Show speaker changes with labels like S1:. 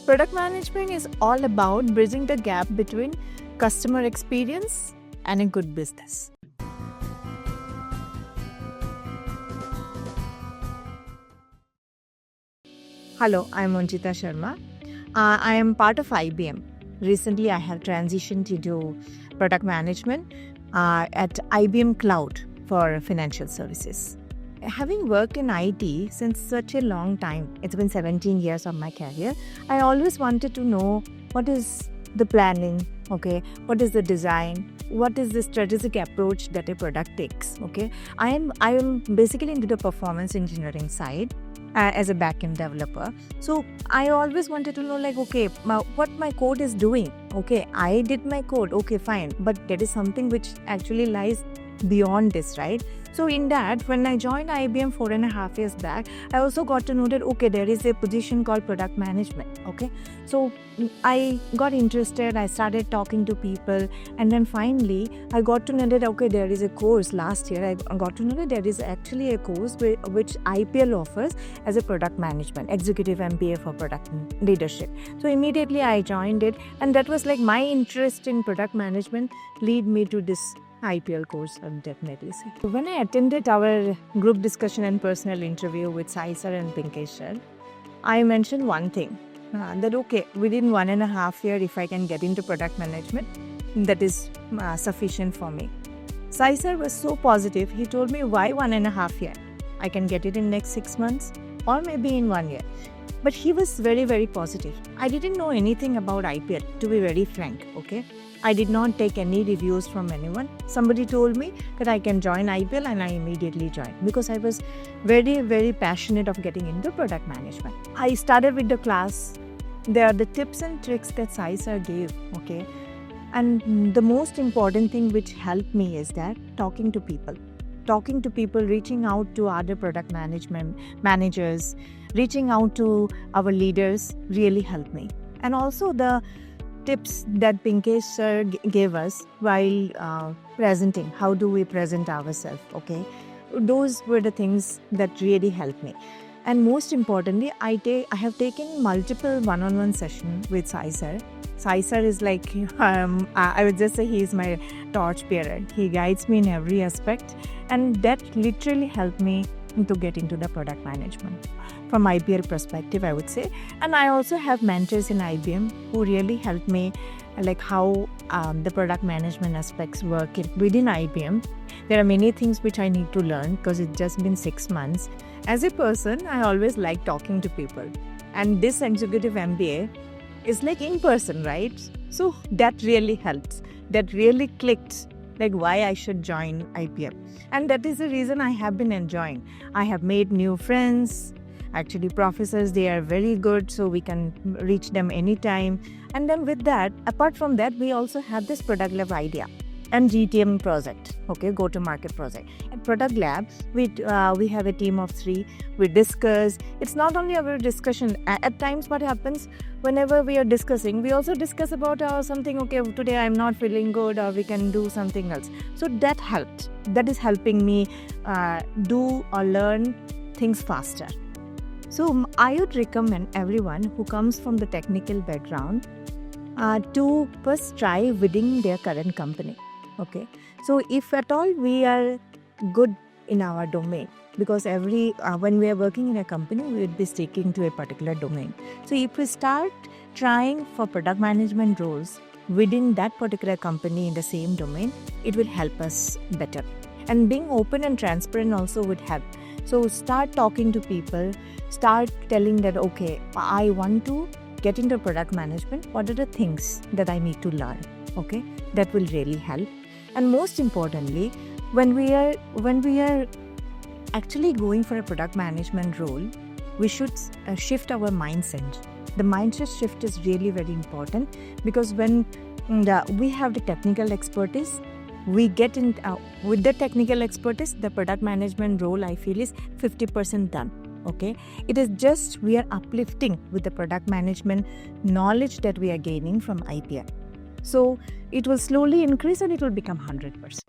S1: Product management is all about bridging the gap between customer experience and a good business. Hello, I'm Manjita Sharma. I am part of IBM. Recently, I have transitioned into product management at IBM Cloud for financial services. Having worked in IT since such a long time, it's been 17 years of my career, I always wanted to know what is the planning, okay? What is the design? What is the strategic approach that a product takes, okay? I am basically into the performance engineering side as a backend developer. So I always wanted to know what my code is doing. Okay, I did my code, okay, fine. But there is something which actually lies beyond this, right? So in that, when I joined IBM 4.5 years back, I also got to know that, okay, there is a position called product management, okay? So I got interested, I started talking to people, and then finally, I got to know that, okay, there is a course. Last year, I got to know that there is actually a course which IPL offers as a product management, executive MBA for product leadership. So immediately I joined it, and that was like my interest in product management lead me to this IPL course, I would definitely say. When I attended our group discussion and personal interview with Sai sir and Pinkesh sir, I mentioned one thing, that okay, within 1.5 years, if I can get into product management, that is sufficient for me. Sai sir was so positive. He told me, why 1.5 years? I can get it in next 6 months or maybe in 1 year. But he was very, very positive. I didn't know anything about IPL, to be very frank, okay? I did not take any reviews from anyone. Somebody told me that I can join IPL, and I immediately joined because I was very, very passionate of getting into product management. I started with the class. There are the tips and tricks that Sai sir gave, okay? And the most important thing which helped me is that talking to people, reaching out to other product management managers, reaching out to our leaders really helped me. And also the tips that Pinkesh sir gave us while presenting, how do we present ourselves, okay? Those were the things that really helped me. And most importantly, I have taken multiple one-on-one sessions with Sai sir. Sai sir is like, I would just say he is my torchbearer. He guides me in every aspect, and that literally helped me to get into the product management from IPL perspective, I would say. And I also have mentors in IBM who really helped me, like how the product management aspects work within IBM. There are many things which I need to learn because it's just been 6 months. As a person, I always like talking to people. And this executive MBA is like in person, right? So that really helps. That really clicked, like why I should join IPM. And that is the reason I have been enjoying. I have made new friends. Actually, professors, they are very good, so we can reach them anytime. And then with that, apart from that, we also have this Product Lab idea and GTM project, okay, go-to-market project. At Product Lab, we have a team of 3. We discuss. It's not only our discussion. At times, what happens, whenever we are discussing, we also discuss about something, okay, today I'm not feeling good, or we can do something else. So that helped. That is helping me do or learn things faster. So I would recommend everyone who comes from the technical background to first try within their current company. Okay, so if at all we are good in our domain, because when we are working in a company, we would be sticking to a particular domain. So if we start trying for product management roles within that particular company in the same domain, it will help us better. And being open and transparent also would help. So start talking to people, start telling that, okay, I want to get into product management. What are the things that I need to learn? Okay, that will really help. And most importantly, when we are actually going for a product management role, we should shift our mindset. The mindset shift is really very important, because when we have the technical expertise, we get in with the technical expertise, the product management role, I feel, is 50% done. Okay, it is just we are uplifting with the product management knowledge that we are gaining from IPL. So it will slowly increase and it will become 100%.